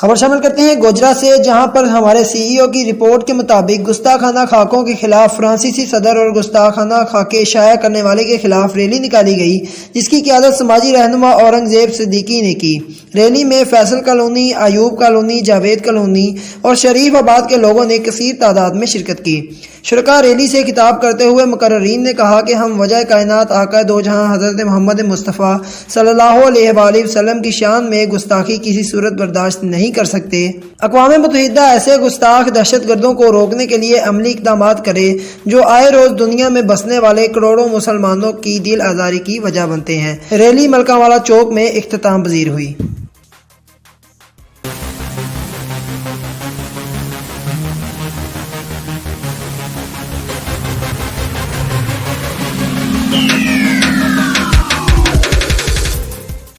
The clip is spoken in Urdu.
خبر شامل کرتے ہیں گوجرا سے، جہاں پر ہمارے CEO کی رپورٹ کے مطابق گستاخانہ خاکوں کے خلاف فرانسیسی صدر اور گستاخانہ خاکے شائع کرنے والے کے خلاف ریلی نکالی گئی، جس کی قیادت سماجی رہنما اورنگزیب صدیقی نے کی۔ ریلی میں Faisal colony, Ayub colony, Javed colony اور شریف آباد کے لوگوں نے کثیر تعداد میں شرکت کی۔ شرکاء ریلی سے خطاب کرتے ہوئے مقررین نے کہا کہ ہم وجہ کائنات آقا دو جہاں حضرت محمد مصطفیٰ صلی اللہ علیہ وآلہ وسلم کی شان میں گستاخی کسی صورت برداشت نہیں کر سکتے۔ اقوام متحدہ ایسے گستاخ دہشت گردوں کو روکنے کے لیے عملی اقدامات کرے جو آئے روز دنیا میں بسنے والے کروڑوں مسلمانوں کی دل آزاری کی وجہ بنتے ہیں۔ ریلی ملکہ والا چوک میں اختتام پذیر ہوئی۔